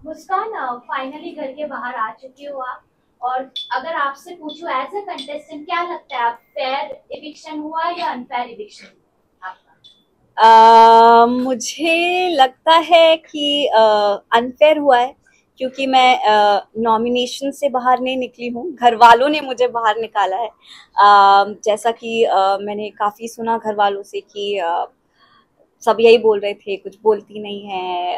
मुस्कान, finally घर के बाहर आ चुकी हो आप। और अगर आपसे पूछूं एज ए कंटेस्टेंट, क्या लगता है, आप फेयर इविक्शन हुआ या अनफेयर इविक्शन आपका? मुझे लगता है कि अनफेयर हुआ है, क्योंकि मैं नॉमिनेशन से बाहर नहीं निकली हूँ, घर वालों ने मुझे बाहर निकाला है। जैसा कि मैंने काफ़ी सुना घर वालों से कि सब यही बोल रहे थे, कुछ बोलती नहीं है,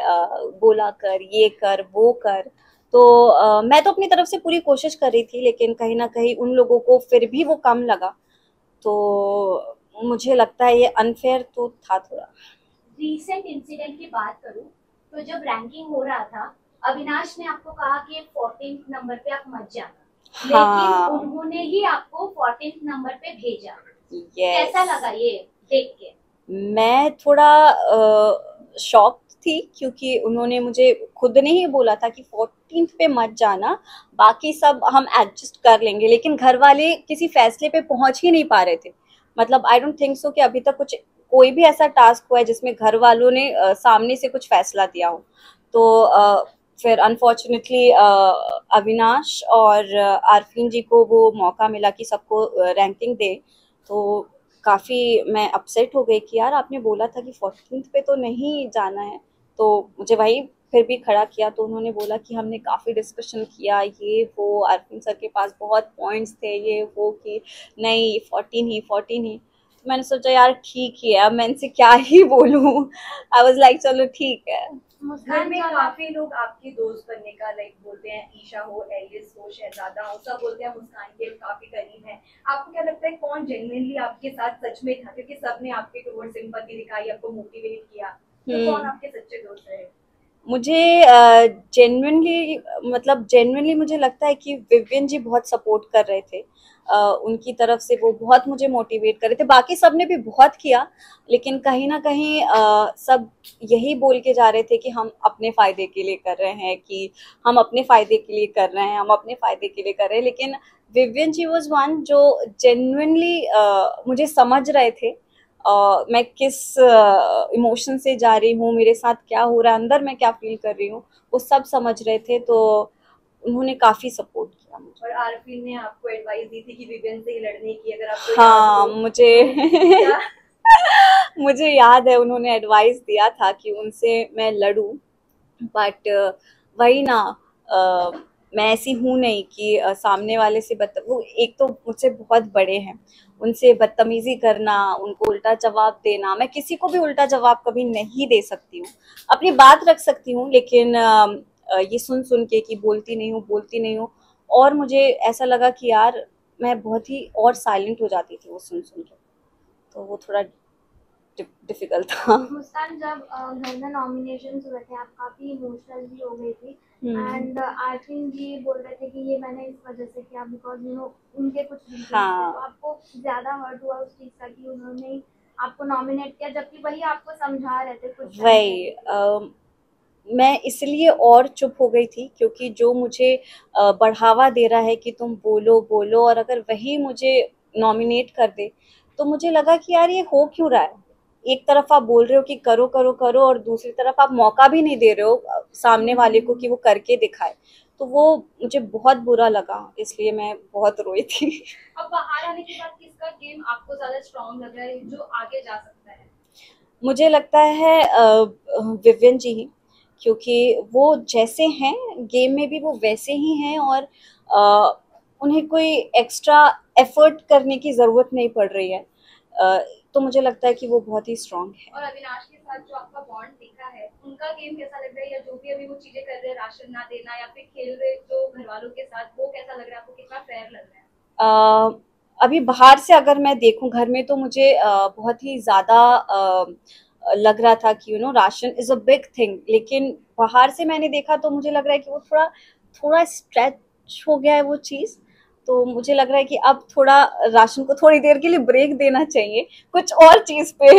बोला कर, ये कर, वो कर। तो मैं तो अपनी तरफ से पूरी कोशिश कर रही थी, लेकिन कहीं ना कहीं उन लोगों को फिर भी वो कम लगा। तो मुझे लगता है ये अनफेयर तो था थोड़ा। रीसेंट इंसिडेंट की बात करूं तो जब रैंकिंग हो रहा था, अविनाश ने आपको कहा कि 14th नंबर पे आप मत जाना, लेकिन हाँ। उन्होंने ही आपको 14th नंबर पे भेजा। यस। कैसा लगा ये देख के? मैं थोड़ा शॉक थी, क्योंकि उन्होंने मुझे खुद ने ही बोला था कि 14th पे मत जाना, बाकी सब हम एडजस्ट कर लेंगे। लेकिन घर वाले किसी फैसले पे पहुंच ही नहीं पा रहे थे। मतलब आई डोंट थिंक सो कि अभी तक कुछ कोई भी ऐसा टास्क हुआ है जिसमें घर वालों ने सामने से कुछ फैसला दिया हो। तो फिर अनफॉर्चुनेटली अविनाश और आरफीन जी को वो मौका मिला कि सबको रैंकिंग दे। तो काफ़ी मैं अपसेट हो गई कि यार आपने बोला था कि 14th पे तो नहीं जाना है। तो मुझे वही फिर भी खड़ा किया, तो उन्होंने बोला कि हमने काफ़ी डिस्कशन किया, ये वो, अरविंद सर के पास बहुत पॉइंट्स थे, ये वो, कि नहीं 14 ही तो मैंने सोचा यार ठीक ही है, अब मैं इनसे क्या ही बोलूँ। आई वॉज लाइक चलो ठीक है। घर में काफी लोग आपके दोस्त बनने का लाइक बोलते हैं, ईशा हो, एलिस हो, शहजादा हो, सब बोलते हैं मुस्कान के काफी करीब है। आपको क्या लगता है कौन जेन्युइनली आपके साथ सच में था, क्योंकि सबने आपके टुवर्ड सिंपैथी दिखाई, आपको मोटिवेट किया, तो कौन हम्म। आपके सच्चे दोस्त रहे? मुझे जेन्युइनली, मतलब जेन्युइनली मुझे लगता है कि विवियन जी बहुत सपोर्ट कर रहे थे। उनकी तरफ से वो बहुत मुझे मोटिवेट कर रहे थे, बाकी सब ने भी बहुत किया। लेकिन कहीं ना कहीं सब यही बोल के जा रहे थे कि हम अपने फ़ायदे के लिए कर रहे हैं, कि हम अपने फ़ायदे के लिए कर रहे हैं, हम अपने फ़ायदे के लिए कर रहे हैं। लेकिन विवियन जी वॉज वन जो जेन्युइनली मुझे समझ रहे थे मैं किस इमोशन से जा रही हूँ, मेरे साथ क्या हो रहा है, अंदर मैं क्या फील कर रही हूँ, वो सब समझ रहे थे। तो उन्होंने काफ़ी सपोर्ट किया मुझे। और आरफीन ने आपको एडवाइस दी थी कि विवेन से ही लड़ने की, अगर आपको याद हाँ, हो मुझे तो क्या? मुझे याद है उन्होंने एडवाइस दिया था कि उनसे मैं लड़ूं। बट वही ना, अ, मैं ऐसी हूँ नहीं कि सामने वाले से वो एक तो मुझसे बहुत बड़े हैं, उनसे बदतमीजी करना, उनको उल्टा जवाब देना, मैं किसी को भी उल्टा जवाब कभी नहीं दे सकती हूँ। अपनी बात रख सकती हूँ, लेकिन ये सुन सुन के कि बोलती नहीं हूँ, बोलती नहीं हूँ, और मुझे ऐसा लगा कि यार मैं बहुत ही और साइलेंट हो जाती थी वो सुन सुन के। तो वो थोड़ा डिफिकल्ट था। मुस्कान, जब घर में नॉमिनेशन हुए थे आप काफी इमोशनल भी हो गई थी। हम्म। एंड आर्थिन जी बोल रहे थे कि ये मैंने इस वजह से किया बिकॉज उनके कुछ रीजन थे, तो हाँ। आपको ज्यादा हर्ट हुआ उस चीज का कि उन्होंने ही आपको नॉमिनेट किया, जबकि वही आपको समझा रहे थे कुछ टाइम वही पहले। मैं इसलिए और चुप हो गई थी, क्योंकि जो मुझे बढ़ावा दे रहा है कि तुम बोलो बोलो, और अगर वही मुझे नॉमिनेट कर दे, तो मुझे लगा कि यार ये हो क्यों रहा है। एक तरफ आप बोल रहे हो कि करो करो करो, और दूसरी तरफ आप मौका भी नहीं दे रहे हो सामने वाले को कि वो करके दिखाए। तो वो मुझे बहुत बुरा लगा, इसलिए मैं बहुत रोई थी। अब बाहर आने के बाद किसका गेम आपको ज्यादा स्ट्रांग लग रहा है, जो आगे जा सकता है? मुझे लगता है विवियन जी ही, क्योंकि वो जैसे हैं गेम में भी वो वैसे ही हैं, और उन्हें कोई एक्स्ट्रा एफर्ट करने की ज़रूरत नहीं पड़ रही है। अ, तो मुझे लगता है कि वो बहुत ही स्ट्रांग है। और अविनाश के साथ जो आपका बॉन्ड दिखा है, उनका गेम कैसा लग रहा है, या जो भी अभी वो चीजें कर रहे हैं, राशन ना देना या फिर खेल रहे जो घर वालों के साथ, वो कैसा लग रहा है आपको, कितना फेयर लग रहा है? अ, अभी बाहर से अगर मैं देखूं, घर में तो मुझे बहुत ही ज़्यादा लग रहा था कि ration is a big thing, लेकिन बाहर से मैंने देखा तो मुझे लग रहा है कि वो थोड़ा थोड़ा स्ट्रेच हो गया है वो चीज़। तो मुझे लग रहा है कि अब थोड़ा राशन को थोड़ी देर के लिए ब्रेक देना चाहिए, कुछ और चीज़ पे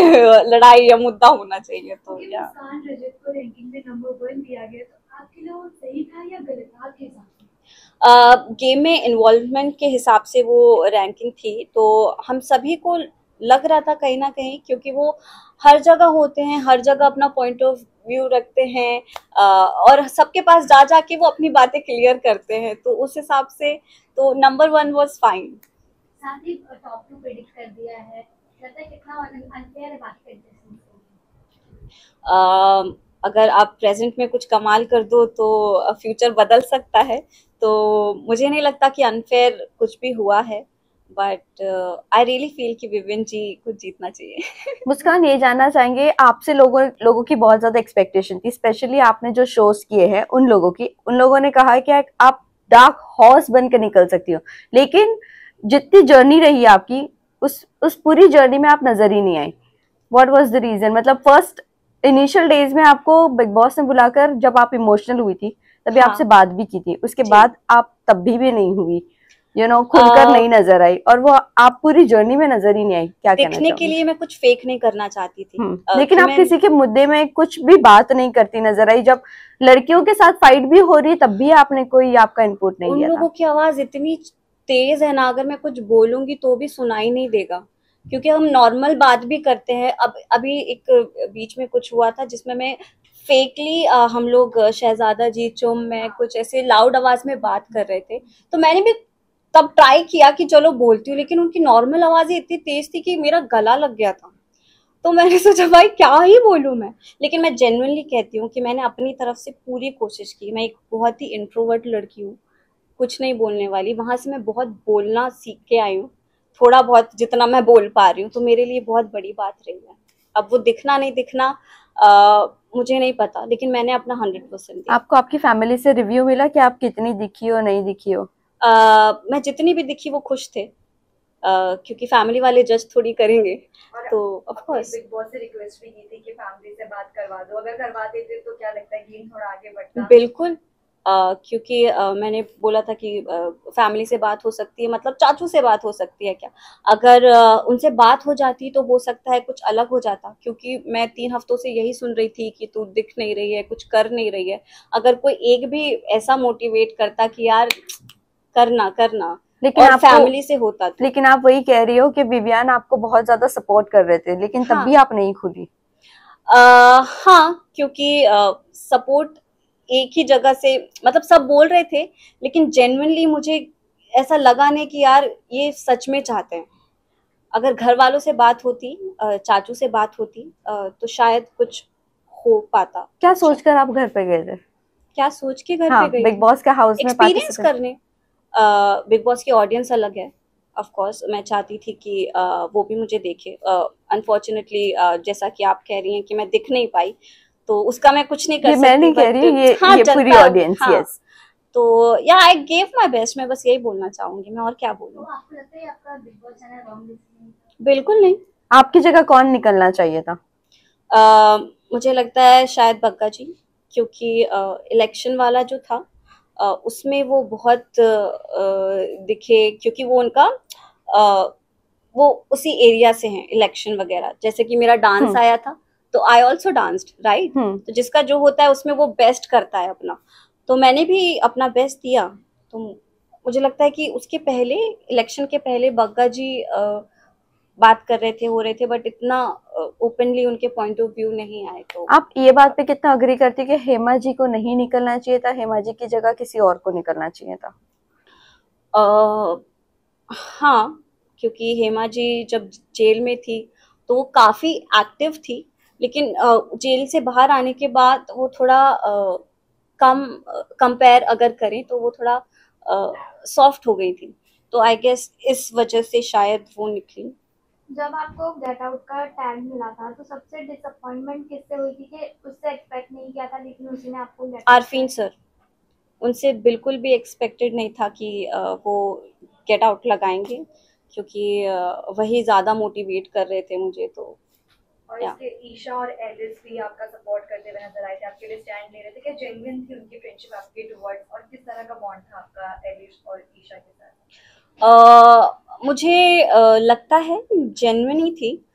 लड़ाई या मुद्दा होना चाहिए। तो ओके, या मुस्कान रजत को रैंकिंग में नंबर 1 दिया गया, तो आपके लिए वो सही था या गलत था आपके हिसाब से? गेम में इन्वॉल्वमेंट के हिसाब से वो रैंकिंग थी, तो हम सभी को लग रहा था कहीं ना कहीं, क्योंकि वो हर जगह होते हैं, हर जगह अपना पॉइंट ऑफ व्यू रखते हैं, और सबके पास जा जाके वो अपनी बातें क्लियर करते हैं, तो उस हिसाब से तो नंबर 1 वाज फाइन। साथ ही टॉप 2 प्रेडिक्ट कर दिया है, लगता है कितना अनफेयर है बाकी कंटेस्टेंट्स को। अगर आप प्रेजेंट में कुछ कमाल कर दो तो फ्यूचर बदल सकता है, तो मुझे नहीं लगता कि अनफेयर कुछ भी हुआ है, बट आई रियली फील कि विविन जी को जीतना चाहिए। मुस्कान, ये जानना चाहेंगे आपसे, लोगों की बहुत ज्यादा एक्सपेक्टेशन थी, स्पेशली आपने जो शोज किए हैं उन लोगों ने कहा है कि आप डार्क हॉर्स बनकर निकल सकती हो, लेकिन जितनी जर्नी रही आपकी, उस पूरी जर्नी में आप नजर ही नहीं आई। What was the reason? मतलब फर्स्ट इनिशियल डेज में आपको बिग बॉस ने बुलाकर जब आप इमोशनल हुई थी तभी हाँ। आपसे बात भी की थी, उसके जी। बाद आप तब भी नहीं हुई, खुलकर नहीं नजर आई, और वो आप पूरी जर्नी में नजर ही नहीं आई। क्या कहना दिखने के चाहोगे? लिए मैं कुछ फेक नहीं करना चाहती थी। लेकिन कि आप मैं किसी के मुद्दे में कुछ भी बात नहीं करती नजर आई, जब लड़कियों के साथ फाइट भी हो रही तब भी आपने कोई आपका इनपुट नहीं उन दिया लोगों था। की आवाज इतनी तेज है ना, अगर मैं कुछ बोलूंगी तो भी सुनाई नहीं देगा, क्योंकि हम नॉर्मल बात भी करते हैं। अब अभी एक बीच में कुछ हुआ था जिसमें मैं फेकली हम लोग शहजादा जी, चुम, मैं कुछ ऐसे लाउड आवाज में बात कर रहे थे, तो मैंने भी तब ट्राई किया कि चलो बोलती हूँ, लेकिन उनकी नॉर्मल आवाजें इतनी तेज थी कि मेरा गला लग गया था। तो मैंने सोचा भाई क्या ही बोलूं मैं, लेकिन मैं जेन्युइनली कहती हूँ कि मैंने अपनी तरफ से पूरी कोशिश की। मैं एक बहुत ही इंट्रोवर्ट लड़की हूँ, कुछ नहीं बोलने वाली। वहां से मैं बहुत बोलना सीख के आई हूँ, थोड़ा बहुत जितना मैं बोल पा रही हूँ, तो मेरे लिए बहुत बड़ी बात रही है। अब वो दिखना नहीं दिखना मुझे नहीं पता, लेकिन मैंने अपना 100% दिया। आपको आपकी फैमिली से रिव्यू मिला कि आप कितनी दिखी हो, नहीं दिखी हो? मैं जितनी भी दिखी वो खुश थे, क्योंकि फैमिली वाले जज थोड़ी करेंगे, तो ऑफ कोर्स। बिग बॉस से रिक्वेस्ट भी की थी कि फैमिली से बात करवा दो, अगर करवा देते तो क्या लगता है गेम थोड़ा आगे बढ़ता? बिल्कुल, क्योंकि मैंने बोला था कि फैमिली से बात हो सकती है, मतलब चाचू से बात हो सकती है क्या, अगर उनसे बात हो जाती तो हो सकता है कुछ अलग हो जाता, क्योंकि मैं 3 हफ्तों से यही सुन रही थी कि तू दिख नहीं रही है, कुछ कर नहीं रही है। अगर कोई एक भी ऐसा मोटिवेट करता कि यार करना करना, लेकिन और आपको फैमिली से होता तो। लेकिन आप वही कह रही हो कि विवियन आपको बहुत ज्यादा सपोर्ट कर रहे थे, लेकिन तब हाँ। भी आप नहीं खुली। हाँ, क्योंकि सपोर्ट एक ही जगह से, मतलब सब बोल रहे थे, लेकिन जेन्युइनली मुझे ऐसा लगा नहीं कि यार ये सच में चाहते हैं। अगर घर वालों से बात होती, चाचू से बात होती, तो शायद कुछ हो पाता। क्या सोचकर आप घर पे गए थे? क्या सोच के घर हाँ, पे गई बिग थी? बॉस के हाउस में एक्सपीरियंस पार्टिसिपेट। करने। बिग बॉस की ऑडियंस अलग है, ऑफ कोर्स मैं चाहती थी कि वो भी मुझे देखे। अनफॉर्चुनेटली जैसा कि आप कह रही हैं कि मैं दिख नहीं पाई, तो उसका मैं कुछ नहीं कर ये सकती। मैं नहीं कह रही हूँ, हाँ, ये पूरी जनता, ऑडियंस। हाँ, यस। तो या आई गेव माई बेस्ट, मैं बस यही बोलना चाहूंगी, मैं और क्या तो बोलूँ। आपको लगता है आपका big boss channel wrong decision? बिल्कुल नहीं। आपकी जगह कौन निकलना चाहिए था? मुझे लगता है शायद बग्गा जी, क्योंकि इलेक्शन वाला जो था उसमें वो बहुत दिखे, क्योंकि वो उनका वो उसी एरिया से हैं, इलेक्शन वगैरह। जैसे कि मेरा डांस आया था, तो आई ऑल्सो डांस्ड, राइट। तो जिसका जो होता है उसमें वो बेस्ट करता है अपना, तो मैंने भी अपना बेस्ट दिया। तो मुझे लगता है कि उसके पहले, इलेक्शन के पहले बग्गा जी बात कर रहे थे, हो रहे थे, बट इतना ओपनली उनके पॉइंट ऑफ व्यू नहीं आए। तो आप ये बात पे कितना अग्री करती कि हेमा जी को नहीं निकलना चाहिए था, हेमा जी की जगह किसी और को निकलना चाहिए था? हाँ, क्योंकि हेमा जी जब जेल में थी तो वो काफी एक्टिव थी, लेकिन जेल से बाहर आने के बाद वो थोड़ा कम, कंपेयर अगर करें तो वो थोड़ा सॉफ्ट हो गई थी, तो आई गेस इस वजह से शायद वो निकली। जब आपको गेट आउट का टैग मिला था तो सबसे डिसअपॉइंटमेंट किससे हुई थी कि उससे एक्सपेक्ट नहीं किया था लेकिन उसी ने आपको गेट आरफीन सर, उनसे बिल्कुल भी एक्सपेक्टेड नहीं था कि वो गेट आउट लगाएंगे, क्योंकि वही ज़्यादा मोटिवेट कर रहे थे मुझे। तो और इसके ईशा और एलिस भी आपका सपोर्ट करते हुए नजर आए थे, आपके लिए स्टैंड ले रहे थे, क्या जेन्युइन थी उनकी फ्रेंडशिप आपके टुवर्ड्स, और किस तरह का बॉन्ड था आपका एलिस और ईशा के साथ? मुझे लगता है जेन्युइन ही थी,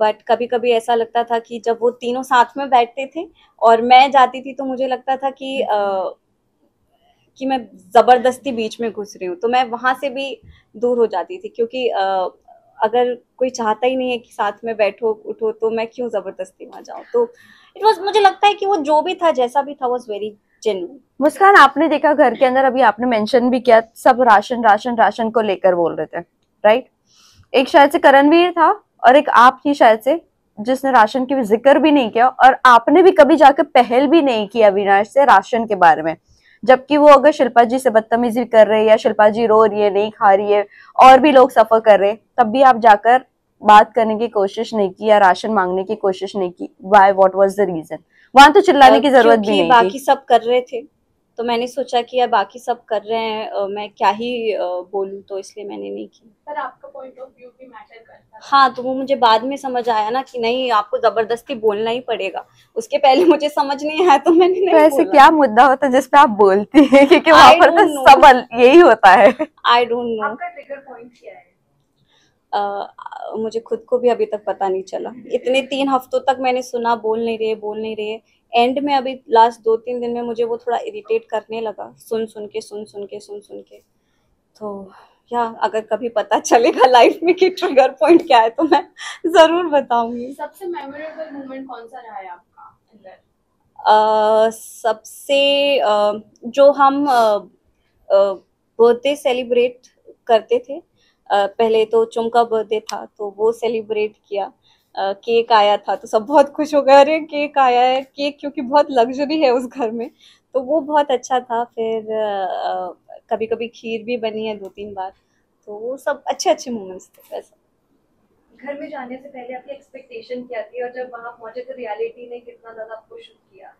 बट कभी कभी ऐसा लगता था कि जब वो तीनों साथ में बैठते थे और मैं जाती थी, तो मुझे लगता था कि मैं जबरदस्ती बीच में घुस रही हूँ, तो मैं वहां से भी दूर हो जाती थी, क्योंकि अगर कोई चाहता ही नहीं है कि साथ में बैठो उठो, तो मैं क्यों जबरदस्ती वहां जाऊं। तो इट वाज, मुझे लगता है कि वो जो भी था जैसा भी था वाज वेरी जेन्युइन। मुस्कान, आपने देखा घर के अंदर, अभी आपने मेंशन भी किया, सब राशन राशन राशन को लेकर बोल रहे थे, राइट? एक शायद से करणवीर था और एक आप थी शायद से, जिसने राशन की जिक्र भी नहीं किया, और आपने भी कभी जाकर पहल भी नहीं की अविनाश से राशन के बारे में, जबकि वो अगर शिल्पा जी से बदतमीजी कर रहे हैं या शिल्पा जी रो रही है, नहीं खा रही है, और भी लोग सफर कर रहे हैं, तब भी आप जाकर बात करने की कोशिश नहीं की या राशन मांगने की कोशिश नहीं की। Why, what was the reason? वहां तो चिल्लाने की जरूरत भी क्योंकि नहीं बाकी थी। सब कर रहे थे, तो मैंने सोचा कि यार बाकी सब कर रहे हैं, मैं क्या ही बोलूं, तो इसलिए मैंने नहीं की। पर आपका पॉइंट ऑफ व्यू भी मैटर करता है। हाँ, तो वो मुझे बाद में समझ आया ना कि नहीं, आपको जबरदस्ती बोलना ही पड़ेगा। उसके पहले मुझे समझ नहीं आया तो मैंने तो नहीं ऐसे बोला। क्या मुद्दा होता है जिसपे आप बोलती हैं? क्योंकि वहां I पर तो don't know. सब यही होता है। I don't know. आपका ट्रिगर पॉइंट क्या है? मुझे खुद को भी अभी तक पता नहीं चला। इतने 3 हफ्तों तक मैंने सुना बोल नहीं रहे। एंड में अभी लास्ट 2-3 दिन में मुझे वो थोड़ा इरिटेट करने लगा, सुन सुन के। तो या अगर कभी पता चलेगा लाइफ में कि ट्रिगर पॉइंट क्या है तो मैं जरूर बताऊंगी। सबसे मेमोरेबल मोमेंट कौन सा रहा है आपका अंदर? सबसे जो हम बर्थडे सेलिब्रेट करते थे, पहले तो चुम का बर्थडे था तो वो सेलिब्रेट किया। केक आया था तो सब बहुत खुश हो गए, अरे केक आया है। केक क्योंकि बहुत लग्जरी है उस घर में, तो वो बहुत अच्छा था। फिर कभी कभी खीर भी बनी है 2-3 बार, तो वो सब अच्छे अच्छे मोमेंट्स थे वैसे। घर में जाने से पहले आपकी एक्सपेक्टेशन क्या थी, और जब वहां पहुंचे तो रियलिटी ने कितना ज्यादा आपको शुरू किया?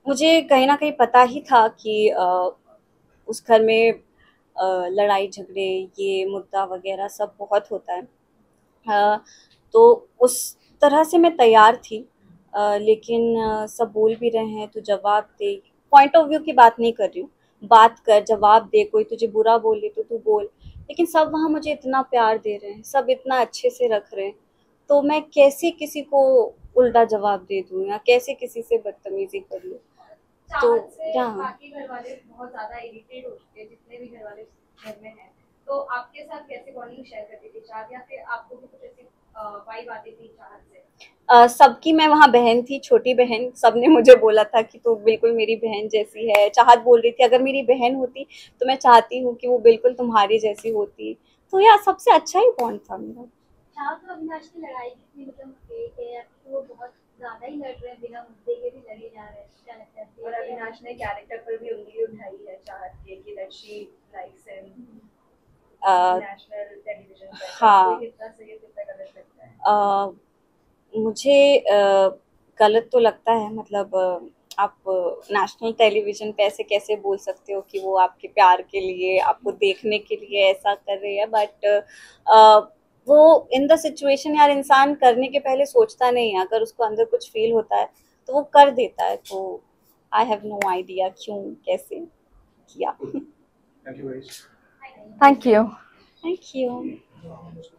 मुझे कहीं ना कहीं पता ही था कि उस घर में लड़ाई झगड़े, ये मुद्दा वगैरह सब बहुत होता है। तो उस तरह से मैं तैयार थी। लेकिन सब बोल भी रहे हैं तो जवाब दे। पॉइंट ऑफ व्यू की बात नहीं कर रही हूँ, बात कर, जवाब दे। कोई तुझे बुरा बोले तो तू बोल, लेकिन सब वहाँ मुझे इतना प्यार दे रहे हैं, सब इतना अच्छे से रख रहे हैं, तो मैं कैसे किसी को उल्टा जवाब दे दूँ या कैसे किसी से बदतमीजी कर लूँ। तो चाहत से यहाँ बाकी घर वाले बहुत ज्यादा इरिटेट हो चुके हैं, जितने भी घर वाले घर में हैं। तो आपके साथ कैसे बॉन्डिंग शेयर करती थी चाहत, या फिर आपको भी कुछ ऐसी वाइब आती थी चाहत से? सबकी मैं वहाँ बहन थी, छोटी बहन। सबने मुझे बोला था कि तू बिल्कुल मेरी बहन जैसी है। चाहत बोल रही थी अगर मेरी बहन होती तो मैं चाहती हूँ कि वो बिल्कुल तुम्हारी जैसी होती। तो यार सबसे अच्छा ही बॉन्ड था मेरा। चाहत और अविनाश की लड़ाई कितनी मतलब फेक है, या फिर वो बहुत ज्यादा ही लड़ रहे हैं, बिना मुद्दे के भी लड़े जा रहे हैं? क्या लगता है? और अविनाश ने कैरेक्टर पर भी उंगली उठाई है चाहत के कि that she likes him national television पर। हाँ। तो कितना सही है, कितना गलत लगता है? मुझे गलत तो लगता है, मतलब आप नेशनल टेलीविजन पे ऐसे कैसे बोल सकते हो कि वो आपके प्यार के लिए, आपको देखने के लिए ऐसा कर रही है। बट वो इन द सिचुएशन यार, इंसान करने के पहले सोचता नहीं है, अगर उसको अंदर कुछ फील होता है तो वो कर देता है। तो आई हैव नो आइडिया क्यों कैसे किया। Thank you guys. Thank you. Thank you.